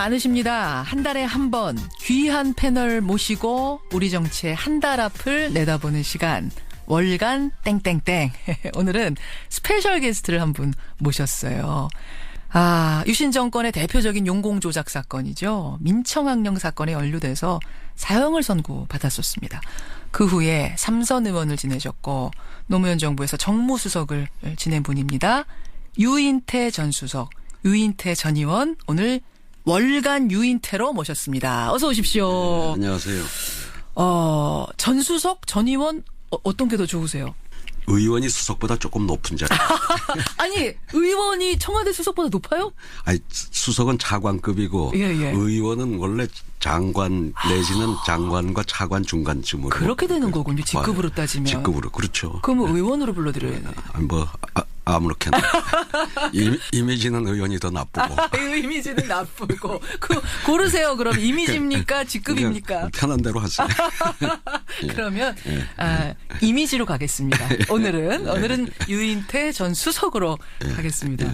많으십니다. 한 달에 한 번 귀한 패널 모시고 우리 정치의 한 달 앞을 내다보는 시간. 월간 땡땡땡. 오늘은 스페셜 게스트를 한 분 모셨어요. 유신 정권의 대표적인 용공 조작 사건이죠. 민청학령 사건에 연루돼서 사형을 선고받았었습니다. 그 후에 삼선 의원을 지내셨고 노무현 정부에서 정무수석을 지낸 분입니다. 유인태 전 수석, 유인태 전 의원, 오늘 월간 유인태로 모셨습니다. 어서 오십시오. 네, 안녕하세요. 전 수석, 전 의원 어떤 게 더 좋으세요? 의원이 수석보다 조금 높은 자리. 아니, 의원이 청와대 수석보다 높아요? 아니, 수석은 차관급이고 예. 의원은 원래 장관 내지는 장관과 차관 중간쯤으로. 그렇게 되는 거군요. 직급으로 따지면. 직급으로. 그렇죠. 그럼 의원으로 불러드려야 돼. 아무렇게나. 이미지는 의원이 더 나쁘고. 이미지는 나쁘고. 고르세요. 그럼 이미지입니까? 직급입니까? 편한 대로 하세요. 그러면 이미지로 가겠습니다. 오늘은 유인태 전 수석으로 가겠습니다.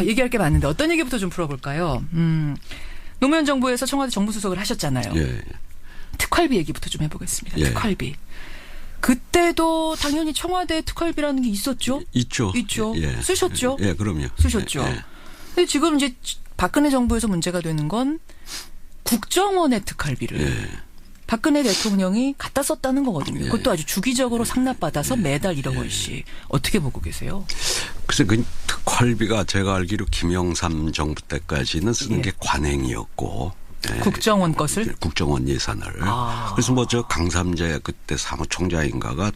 얘기할 게 많은데 어떤 얘기부터 좀 풀어볼까요? 노무현 정부에서 청와대 정무수석을 하셨잖아요. 예. 특활비 얘기부터 좀 해보겠습니다. 예. 특활비. 그때도 당연히 청와대 특활비라는 게 있었죠? 있죠. 예. 쓰셨죠? 예, 그럼요. 쓰셨죠. 예. 근데 지금 이제 박근혜 정부에서 문제가 되는 건 국정원의 특활비를 예. 박근혜 대통령이 갖다 썼다는 거거든요. 예. 그것도 아주 주기적으로 상납받아서 매달 1억 원씩. 어떻게 보고 계세요? 글쎄, 그 특활비가 제가 알기로 김영삼 정부 때까지는 쓰는 게 관행이었고. 예. 국정원 것을? 국정원 예산을. 그래서 저 강삼재 그때 사무총장인가가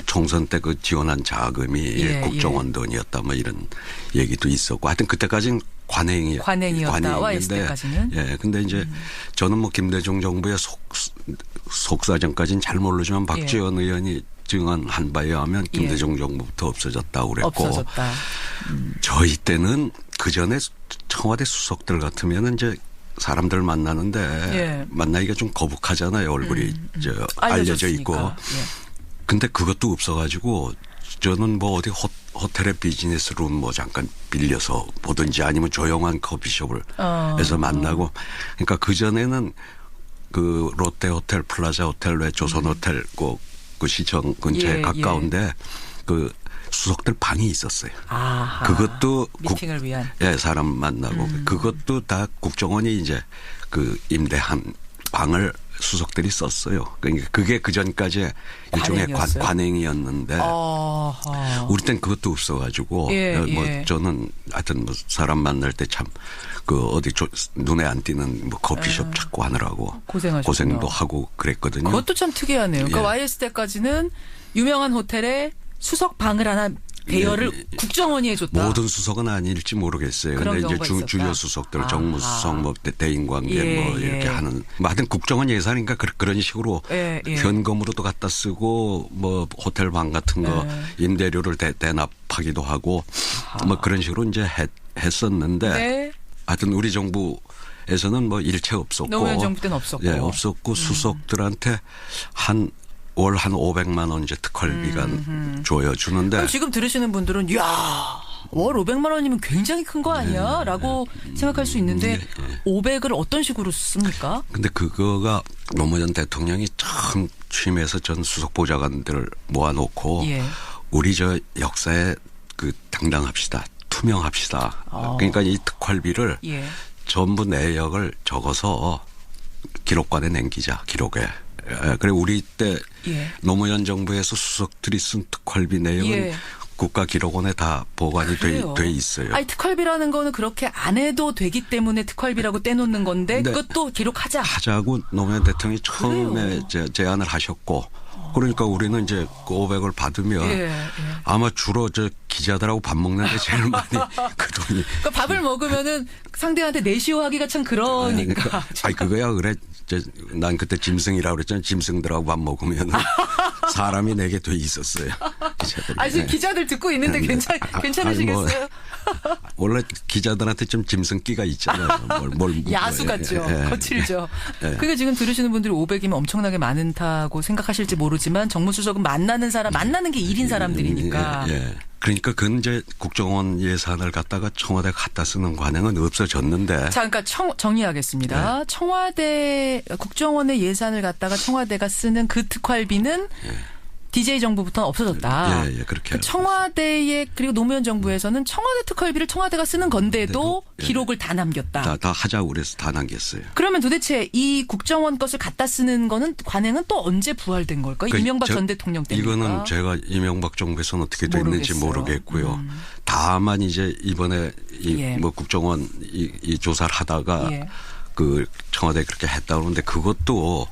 총선 때 그 지원한 자금이 국정원 돈이었다 뭐 이런 얘기도 있었고 하여튼 그때까지는 관행이었다. YS 때까지는. 예. 근데 이제 저는 뭐 김대중 정부의 속사정까지는 잘 모르지만 박지원 의원이 증언한 바에 의하면 김대중 정부부터 없어졌다고 그랬고. 없어졌다. 저희 때는 그 전에 청와대 수석들 같으면은 이제 사람들 만나는데 만나기가 좀 거북하잖아요. 얼굴이 알려져 있고. 근데 그것도 없어가지고 저는 뭐 어디 호텔의 비즈니스룸 뭐 잠깐 빌려서 보든지 아니면 조용한 커피숍을 해서 만나고. 그러니까 그전에는 그 롯데 호텔, 플라자 호텔, 외 조선 호텔 그 시청 근처에 가까운데 그 수석들 방이 있었어요. 그것도 미팅을 위한. 사람 만나고 그것도 다 국정원이 이제 그 임대한 방을 수석들이 썼어요. 그러니까 그게 그 전까지 일종의 관행이었는데 우리 땐 그것도 없어가지고 뭐 저는 하여튼 뭐 사람 만날 때 참 그 어디 눈에 안 띄는 뭐 커피숍 찾고 하느라고 고생도 하고 그랬거든요. 그것도 참 특이하네요. 그러니까 YS 때까지는 유명한 호텔에 수석 방을 하나 대여를 국정원이 해줬다. 모든 수석은 아닐지 모르겠어요. 그런데 이제 주요 수석들, 정무수석, 뭐 대인관계 뭐 이렇게 하는. 뭐 하여튼 국정원 예산이니까 그런 식으로 현금으로도 갖다 쓰고 뭐 호텔 방 같은 거 임대료를 대납하기도 하고 뭐 그런 식으로 이제 했었는데 하여튼 우리 정부에서는 뭐 일체 없었고. 노무현 정부 때는 없었고. 없었고 수석들한테 월 한 500만 원 이제 특활비가 줘주는데. 지금 들으시는 분들은 월 500만 원이면 굉장히 큰 거 아니야? 라고 생각할 수 있는데 500을 어떤 식으로 씁니까? 근데 그거가 노무현 대통령이 처음 취임해서 전 수석 보좌관들을 모아놓고 우리 저 역사에 그 당당합시다. 투명합시다. 그러니까 이 특활비를 전부 내역을 적어서 기록관에 남기자. 기록에. 그래 우리 때 노무현 정부에서 수석들이 쓴 특활비 내용은 국가기록원에 다 보관이 돼 있어요. 아니 특활비라는 거는 그렇게 안 해도 되기 때문에 특활비라고 떼놓는 건데 그것도 기록하자고 노무현 대통령이 처음에 제안을 하셨고 그러니까 우리는 이제 그 500을 받으면 아마 주로 저 기자들하고 밥 먹는데 제일 많이 그 돈이. 그러니까 밥을 먹으면은 상대한테 내시호하기가 참 그러니까. 아니 그거야 그래. 난 그때 짐승이라고 그랬잖아요. 짐승들하고 밥 먹으면 사람이 내게 돼 있었어요. 지금 기자들 듣고 있는데 괜찮으시겠어요? 원래 기자들한테 좀 짐승기가 있잖아요. 야수 같죠. 거칠죠. 그게 지금 들으시는 분들이 500이면 엄청나게 많다고 생각하실지 모르지만 정무수석은 만나는 게 일인 사람들이니까. 그러니까 그건 이제 국정원 예산을 갖다가 청와대 갖다 쓰는 관행은 없어졌는데. 자, 그러니까 정리하겠습니다. 네. 청와대 국정원의 예산을 갖다가 청와대가 쓰는 그 특활비는 DJ 정부부터는 없어졌다. 예, 그렇게. 청와대의 그리고 노무현 정부에서는 청와대 특활비를 청와대가 쓰는 건데도 기록을 다 남겼다. 다 하자고 그래서 다 남겼어요. 그러면 도대체 이 국정원 것을 갖다 쓰는 거는 관행은 또 언제 부활된 걸까요? 이명박 전 대통령 때입니까? 이거는 제가 이명박 정부에서는 어떻게 됐는지 모르겠고요. 다만 이제 이번에 뭐 국정원 이 조사를 하다가 그 청와대 그렇게 했다 그러는데 그것도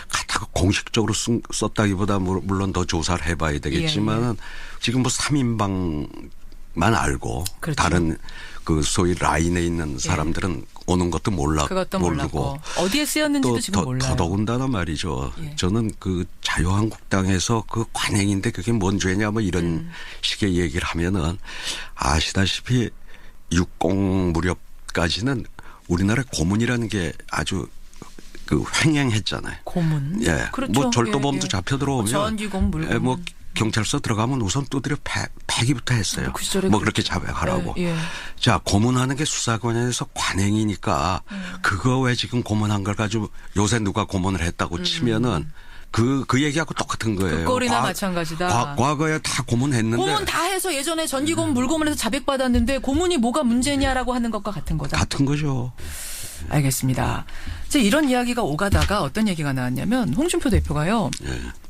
갖다가 공식적으로 썼다기보다 물론 더 조사를 해봐야 되겠지만은 지금 뭐 3인방만 알고 그렇죠. 다른 그 소위 라인에 있는 사람들은 오는 것도 모르고 어디에 쓰였는지도 지금 몰라요. 더더군다나 말이죠. 저는 그 자유한국당에서 그 관행인데 그게 뭔 죄냐 뭐 이런 식의 얘기를 하면은 아시다시피 60 무렵까지는 우리나라 고문이라는 게 아주 그 횡행했잖아요. 고문? 예. 그렇죠. 뭐 절도범도 잡혀 들어오면. 전기고문, 물고문. 뭐 경찰서 들어가면 우선 두드려 패기부터 했어요. 뭐 그렇게 자백하라고. 자, 고문하는 게 수사관에서 관행이니까 그거 왜 지금 고문한 걸 가지고 요새 누가 고문을 했다고 치면은 그 얘기하고 똑같은 거예요. 그 꼴이나 마찬가지다. 과거에 다 고문했는데. 고문 다 해서 예전에 전기고문, 물고문에서 자백받았는데 고문이 뭐가 문제냐라고 하는 것과 같은 거다. 같은 거죠. 알겠습니다. 이제 이런 이야기가 오가다가 어떤 얘기가 나왔냐면 홍준표 대표가요.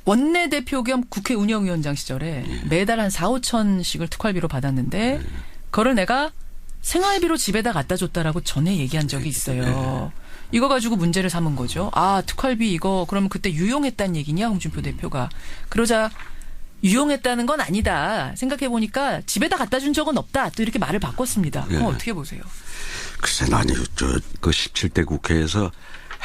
원내대표 겸 국회 운영위원장 시절에 매달 한 4, 5천씩을 특활비로 받았는데 그거를 내가 생활비로 집에다 갖다 줬다라고 전에 얘기한 적이 있어요. 이거 가지고 문제를 삼은 거죠. 아, 특활비 이거 그러면 그때 유용했다는 얘기냐 홍준표 대표가. 그러자 유용했다는 건 아니다. 생각해보니까 집에다 갖다 준 적은 없다. 또 이렇게 말을 바꿨습니다. 그럼 어떻게 보세요? 글쎄, 아니, 그 17대 국회에서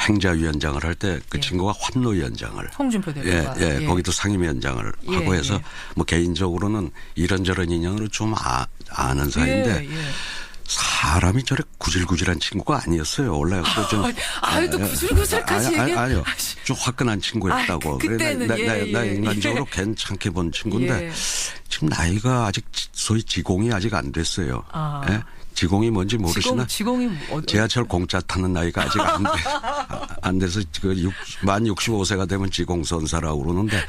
행자위원장을 할 때 그 친구가 환노위원장을. 홍준표 대표가. 거기도 상임위원장을 하고 해서 뭐 개인적으로는 이런저런 인연으로 좀 아는 사이인데 사람이 저래 구질구질한 친구가 아니었어요. 원래 좀. 또 구질구질까지 얘기해. 아니요. 좀 화끈한 친구였다고. 그때는 나 인간적으로 괜찮게 본 친구인데 지금 나이가 아직 소위 지공이 아직 안 됐어요. 지공이 뭔지 모르시나? 지공이 지하철 공짜 타는 나이가 아직 안 돼서 만 65세가 되면 지공선사라고 그러는데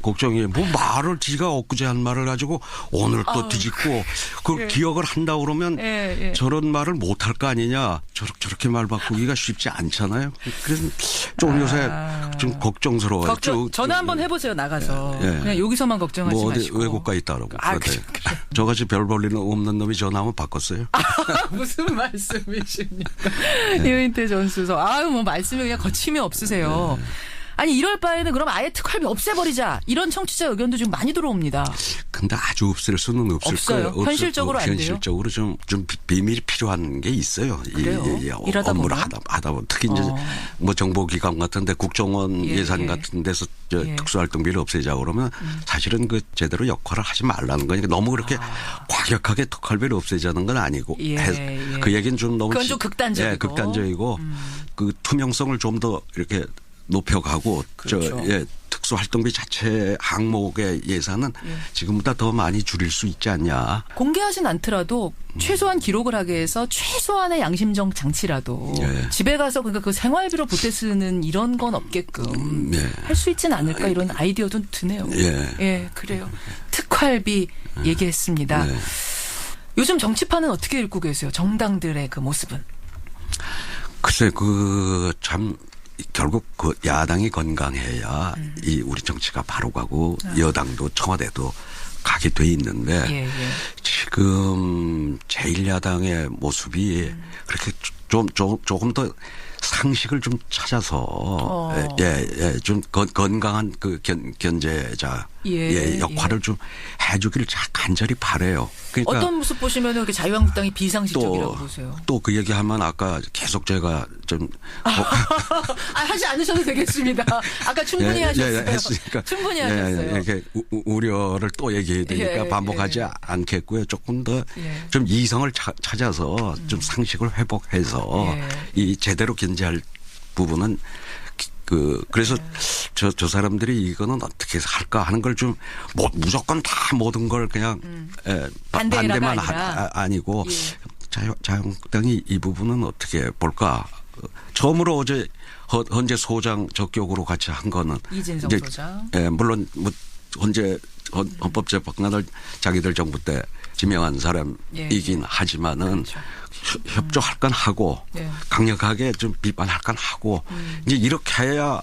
걱정이 뭐 말을 지가 엊그제 한 말을 가지고 오늘 또 뒤집고 그걸 기억을 한다고 그러면 저런 말을 못할 거 아니냐. 저렇게 말 바꾸기가 쉽지 않잖아요. 그래서 좀 요새 좀 걱정스러워요. 전화 한번 해보세요. 나가서. 그냥 여기서만 걱정하지 뭐 어디 마시고. 외국가 있다라고. 그래. 저같이 별 볼 일은 없는 놈이 전화하면 바꿨어요. 무슨 말씀이십니까? 유인태 전 수석. 뭐 말씀이 그냥 거침이 없으세요. 아니 이럴 바에는 그럼 아예 특활비 없애버리자. 이런 청취자 의견도 좀 많이 들어옵니다. 근데 아주 없앨 수는 없어요. 거예요. 현실적으로 안 돼요? 현실적으로 좀 비밀이 필요한 게 있어요. 일하다 업무를 하다 보면 특히 이제 뭐 정보기관 같은데 국정원 예산 같은 데서 특수활동비를 없애자 그러면 사실은 그 제대로 역할을 하지 말라는 거니까 너무 그렇게 과격하게 특활비를 없애자는 건 아니고 그 얘기는 좀 너무 그건 좀 극단적이고 극단적이고 그 투명성을 좀 더 이렇게 높여가고 그렇죠. 특수활동비 자체 항목의 예산은 지금보다 더 많이 줄일 수 있지 않냐. 공개하진 않더라도 최소한 기록을 하게 해서 최소한의 양심적 장치라도 집에 가서 그러니까 그 생활비로 보태 쓰는 이런 건 없게끔 할 수 있지는 않을까 이런 아이디어도 드네요. 그래요. 특활비 얘기했습니다. 요즘 정치판은 어떻게 읽고 계세요? 정당들의 그 모습은? 글쎄 참 결국 그 야당이 건강해야 이 우리 정치가 바로 가고 여당도 청와대도 가게 돼 있는데 지금 제1야당의 모습이 그렇게 조금 더 상식을 좀 찾아서 좀 건강한 그 견제자 역할을 좀 해주기를 간절히 바라요. 그러니까 어떤 모습 보시면 이렇게 자유한국당이 비상식적이라고 보세요? 또 그 얘기하면 아까 계속 제가 좀 하지 않으셔도 되겠습니다. 아까 충분히 하셨어요. 했으니까 충분히 하셨어요. 이렇게 우려를 또 얘기해야 되니까 반복하지 않겠고요. 조금 더 좀 이성을 찾아서 좀 상식을 회복해서 이 제대로 견제할 부분은 그래서 저 사람들이 이거는 어떻게 해서 할까 하는 걸 좀 뭐 무조건 다 모든 걸 그냥 반대만 아니고 예. 자유한국당이 이 부분은 어떻게 볼까. 처음으로 어제 헌재 소장 적격으로 같이 한 거는 이진성 소장. 예, 물론 뭐 헌재 헌법재판관을 자기들 정부 때 지명한 사람이긴 하지만은 그렇죠. 협조할 건 하고 강력하게 좀 비판할 건 하고 이제 이렇게 해야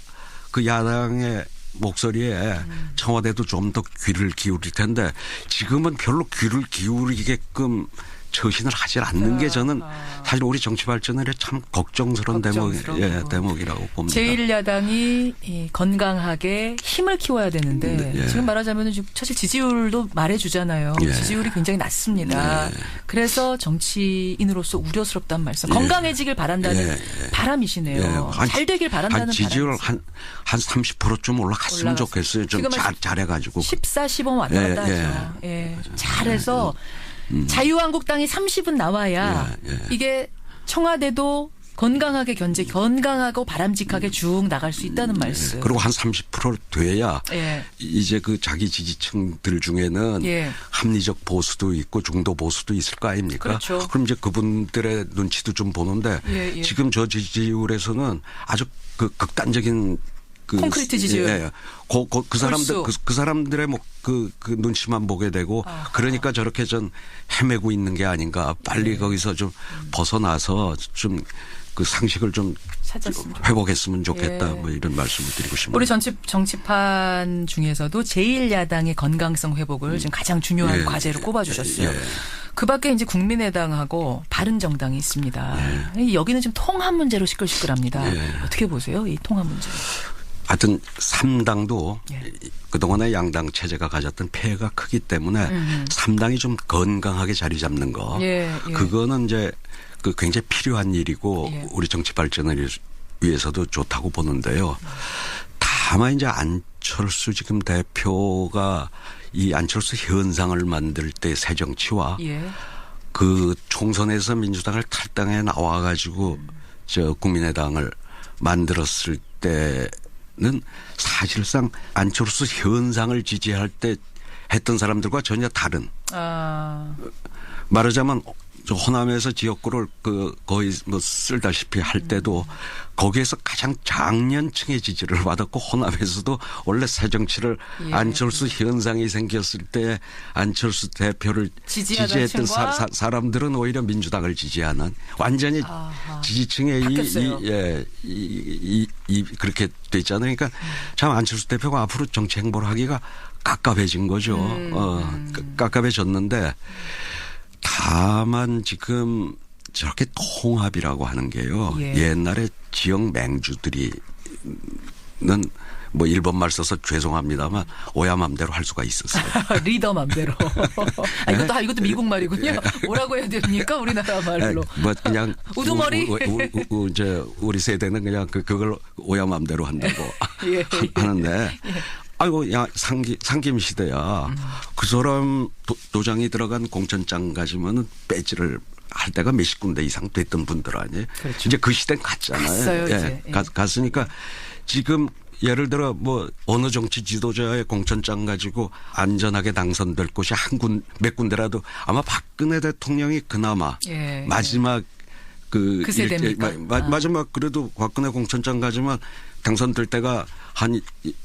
그 야당의 목소리에 청와대도 좀 더 귀를 기울일 텐데 지금은 별로 귀를 기울이게끔 처신을 하지 않는 게 저는 사실 우리 정치 발전에 참 걱정스러운 대목이라고 봅니다. 제1야당이 건강하게 힘을 키워야 되는데 지금 말하자면 사실 지지율도 말해주잖아요. 지지율이 굉장히 낮습니다. 그래서 정치인으로서 우려스럽다는 말씀. 건강해지길 바란다는 바람이시네요. 잘 되길 바란다는 지지율 한 30%좀 올라갔으면 좋겠어요. 좀 잘해가지고. 14, 15 왔다 갔다 하죠. 잘해서 자유한국당이 30은 나와야 이게 청와대도 건강하게 건강하고 바람직하게 쭉 나갈 수 있다는 말씀. 그리고 한 30% 돼야 이제 그 자기 지지층들 중에는 합리적 보수도 있고 중도 보수도 있을 거 아닙니까? 그렇죠. 그럼 이제 그분들의 눈치도 좀 보는데 지금 저 지지율에서는 아주 그 극단적인 콘크리트 지지율. 그 사람들 그 사람들의 뭐 그 눈치만 보게 되고 그러니까 저렇게 전 헤매고 있는 게 아닌가. 빨리 거기서 좀 벗어나서 좀 그 상식을 좀 회복했으면 좋겠다. 뭐 이런 말씀을 드리고 싶습니다. 우리 정치판 중에서도 제1야당의 건강성 회복을 지금 가장 중요한 과제로 꼽아주셨어요. 그 밖에 이제 국민의당하고 바른정당이 있습니다. 여기는 지금 통합 문제로 시끌시끌합니다. 어떻게 보세요? 이 통합 문제. 하여튼 3당도 그동안의 양당 체제가 가졌던 폐해가 크기 때문에 3당이 좀 건강하게 자리 잡는 거. 그거는 이제 그 굉장히 필요한 일이고 우리 정치 발전을 위해서도 좋다고 보는데요. 다만 이제 안철수 지금 대표가 이 안철수 현상을 만들 때 새정치와 그 총선에서 민주당을 탈당해 나와가지고 저 국민의당을 만들었을 때는 사실상 안철수 현상을 지지할 때 했던 사람들과 전혀 다른. 말하자면 저 호남에서 지역구를 거의 뭐 쓸다시피 할 때도 거기에서 가장 장년층의 지지를 받았고 호남에서도 원래 새정치를 안철수 현상이 생겼을 때 안철수 대표를 지지했던 사람들은 오히려 민주당을 지지하는 완전히 지지층의 그렇게 돼 있잖아요. 그러니까 참 안철수 대표가 앞으로 정치 행보를 하기가 깝깝해진 거죠. 깝깝해졌는데 다만 지금 저렇게 통합이라고 하는 게요. 옛날에 지역 맹주들이는 뭐 일본말 써서 죄송합니다만 오야 맘대로 할 수가 있었어요. 리더 맘대로. 이것도 미국 말이군요. 뭐라고 해야 됩니까? 우리나라 말로. 뭐 그냥 우두머리. 우리 세대는 그냥 그걸 오야 맘대로 한다고 하는데. 아이고, 야, 상김 시대야. 그 사람 도장이 들어간 공천장 가지면은 배지를 할 때가 몇십 군데 이상 됐던 분들 아니에요. 그렇죠. 이제 그 시대는 갔잖아요. 갔어요, 이제. 갔으니까 지금 예를 들어 뭐 어느 정치 지도자의 공천장 가지고 안전하게 당선될 곳이 몇 군데라도 아마 박근혜 대통령이 그나마 마지막 그 세대입니까? 마지막 그래도 박근혜 공천장 가지만 당선될 때가 한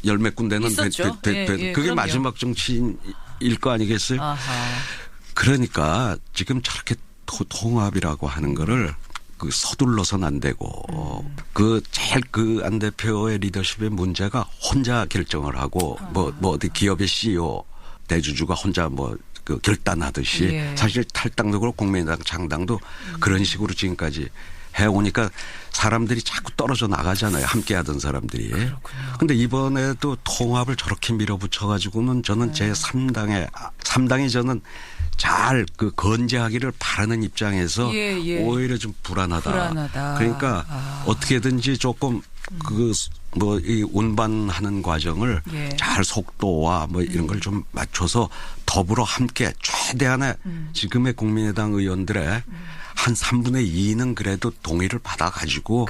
열 몇 군데는 그게 그럼요. 마지막 정치인일 거 아니겠어요? 그러니까 지금 저렇게 통합이라고 하는 거를 서둘러서는 안 되고 제일 안 대표의 리더십의 문제가 혼자 결정을 하고 뭐 어디 기업의 CEO 대주주가 혼자 결단하듯이 사실 탈당도 그렇고 국민의당 창당도 그런 식으로 지금까지 해오니까 사람들이 자꾸 떨어져 나가잖아요. 함께 하던 사람들이. 그런데 이번에도 통합을 저렇게 밀어붙여가지고는 저는 제 3당이 저는 잘 건재하기를 바라는 입장에서 오히려 좀 불안하다. 그러니까 어떻게든지 조금 이 운반하는 과정을 잘 속도와 이런 걸 좀 맞춰서 더불어 함께 최대한의 지금의 국민의당 의원들의 한 3분의 2는 그래도 동의를 받아가지고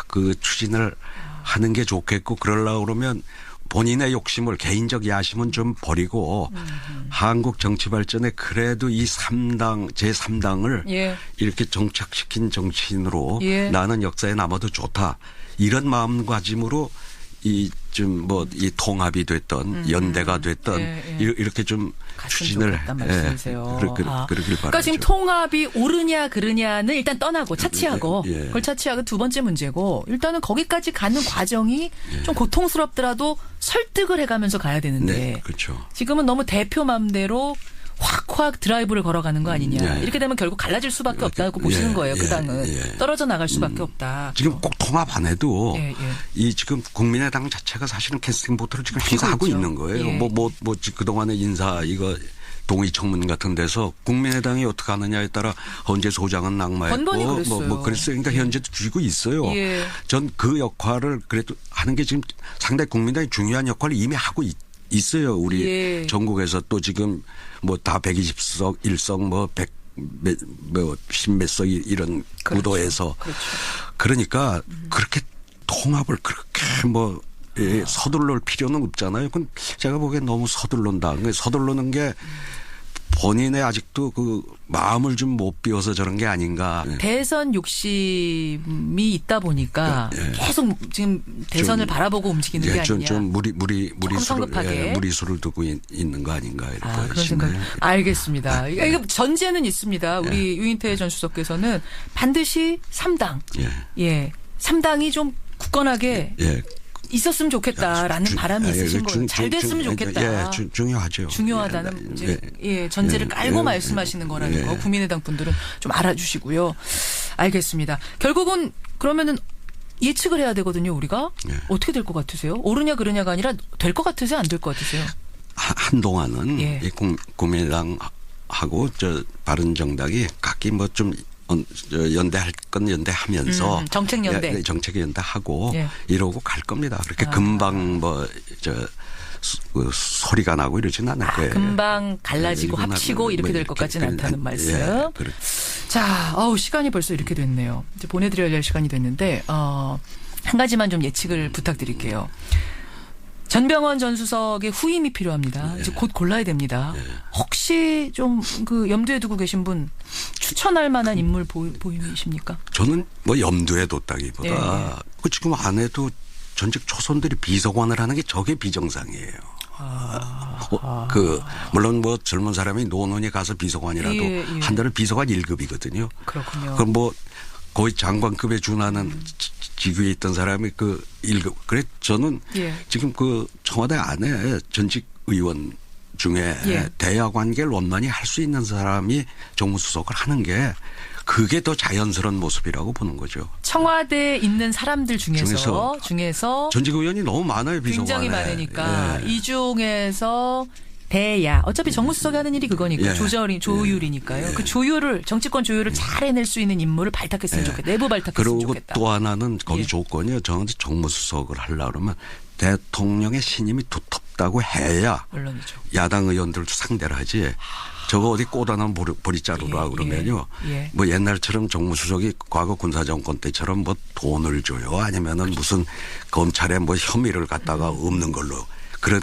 그 추진을 하는 게 좋겠고 그러려고 그러면 본인의 욕심을 개인적 야심은 좀 버리고 한국 정치 발전에 그래도 이 3당 제3당을 예. 이렇게 정착시킨 정치인으로 예. 나는 역사에 남아도 좋다. 이런 마음가짐으로 이 통합이 됐던 연대가 됐던 예. 이렇게 좀 추진을 말씀이세요. 그러길 바라죠. 그러니까 지금 통합이 옳으냐 그르냐는 일단 떠나고 차치하고 예. 그걸 차치하고 두 번째 문제고 일단은 거기까지 가는 과정이 좀 고통스럽더라도 설득을 해가면서 가야 되는데 네, 그렇죠. 지금은 너무 대표 맘대로 확 드라이브를 걸어가는 거 아니냐. 이렇게 되면 결국 갈라질 수밖에 없다고 보시는 거예요. 그 당은. 떨어져 나갈 수밖에 없다. 지금 꼭 통합 안 해도 이 지금 국민의당 자체가 사실은 캐스팅 보트를 지금 행사하고 있는 거예요. 그동안의 인사 이거 동의 청문 같은 데서 국민의당이 어떻게 하느냐에 따라 헌재 소장은 낙마했고 그랬어요. 그러니까 현재도 쥐고 있어요. 전 그 역할을 그래도 하는 게 지금 상당히 국민의당이 중요한 역할을 이미 하고 있어요. 우리 전국에서 또 지금 다 120석, 1석 110몇 석 이런 구도에서 그렇죠. 그러니까 그렇게 통합을 그렇게 서둘러 필요는 없잖아요. 그건 제가 보기엔 너무 서둘른다. 서둘르는 게 본인의 아직도 그 마음을 좀 못 비워서 저런 게 아닌가. 대선 욕심이 있다 보니까 계속 지금 대선을 바라보고 움직이는 게 아니냐. 좀 무리수를 두고 있는 거 아닌가. 그런 생각. 알겠습니다. 이거 전제는 있습니다. 우리 유인태 전 수석께서는 반드시 3당. 3당이 좀 굳건하게 있었으면 좋겠다라는 바람이 있으신 거예요. 잘 됐으면 좋겠다. 중요하죠. 중요하다는 전제를 깔고 말씀하시는 거라는 거 국민의당 분들은 좀 알아주시고요. 알겠습니다. 결국은 그러면은 예측을 해야 되거든요. 우리가 어떻게 될 것 같으세요? 옳으냐 그르냐가 아니라 될 것 같으세요? 안 될 것 같으세요? 한동안은 국민의당하고 바른정당이 각기 좀 연대할 건 연대하면서 정책 연대, 정책 연대하고 이러고 갈 겁니다. 그렇게 금방 소리가 나고 이러지는 않을 거예요. 금방 갈라지고 합치고 이렇게 될 것 같지는 않다는 말씀. 자, 시간이 벌써 이렇게 됐네요. 이제 보내드려야 할 시간이 됐는데 한 가지만 좀 예측을 부탁드릴게요. 전병헌 전 수석의 후임이 필요합니다. 이제 곧 골라야 됩니다. 혹시 좀 염두에 두고 계신 분 추천할 만한 인물 보이십니까? 저는 염두에 뒀다기보다 지금 안 해도 전직 초선들이 비서관을 하는 게 저게 비정상이에요. 물론 젊은 사람이 노원에 가서 비서관이라도 한 달에 비서관 1급이거든요. 그렇군요. 그럼 거의 장관급에 준하는 직위에 있던 사람이 1급. 그래 저는 지금 청와대 안에 전직 의원 중에 대야 관계를 원만히 할 수 있는 사람이 정무수석을 하는 게 그게 더 자연스러운 모습이라고 보는 거죠. 청와대에 있는 사람들 중에서 전직 의원이 너무 많아요. 비서관에. 굉장히 많으니까 이 중에서 대야. 어차피 정무수석이 하는 일이 그거니까 조율이니까요. 그 정치권 조율을 잘 해낼 수 있는 인물을 발탁했으면 좋겠다. 내부 발탁했으면 좋겠다. 그리고 또 하나는 거기 조건이요. 정무수석을 하려고 그러면 대통령의 신임이 두텁다고 해야 물론이죠. 야당 의원들도 상대를 하지. 저거 어디 꽂아놓은 보리자루라 그러면요. 옛날처럼 정무수석이 과거 군사정권 때처럼 돈을 줘요. 아니면은 무슨 검찰에 혐의를 갖다가 없는 걸로.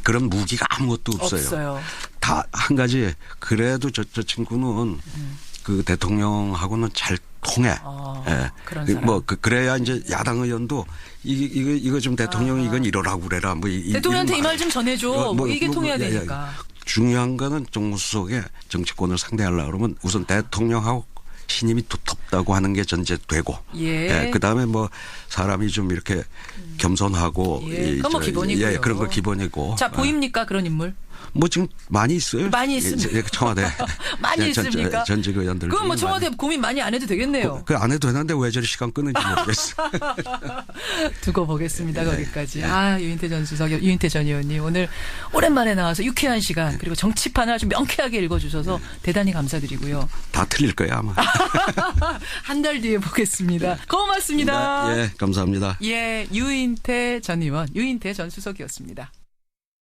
그런 무기가 아무것도 없어요. 다 한 가지 그래도 저 친구는 그 대통령하고는 잘 통해. 그런 사람. 그래야 이제 야당 의원도 이거 좀 대통령이 이건 이러라고 그래라. 대통령한테 이 말 좀 전해줘. 이게 통해야 되니까. 중요한 거는 정무수석의 정치권을 상대하려고 그러면 우선 대통령하고 신임이 두텁다고 하는 게 전제되고 그다음에 사람이 좀 이렇게 겸손하고 그건 기본이고요. 그런 거 기본이고. 자, 보입니까? 그런 인물? 지금 많이 있어요. 많이 있습니다. 청와대. 많이 있습니까? 전직 의원들. 그럼 청와대 고민 많이 안 해도 되겠네요. 안 해도 되는데 왜 저리 시간 끄는지 모르겠어. 두고 보겠습니다. 거기까지. 유인태 전 수석, 유인태 전 의원님 오늘 오랜만에 나와서 유쾌한 시간 그리고 정치판을 아주 명쾌하게 읽어주셔서 대단히 감사드리고요. 다 틀릴 거야 아마. 한 달 뒤에 보겠습니다. 고맙습니다. 감사합니다. 유인태 전 의원, 유인태 전 수석이었습니다.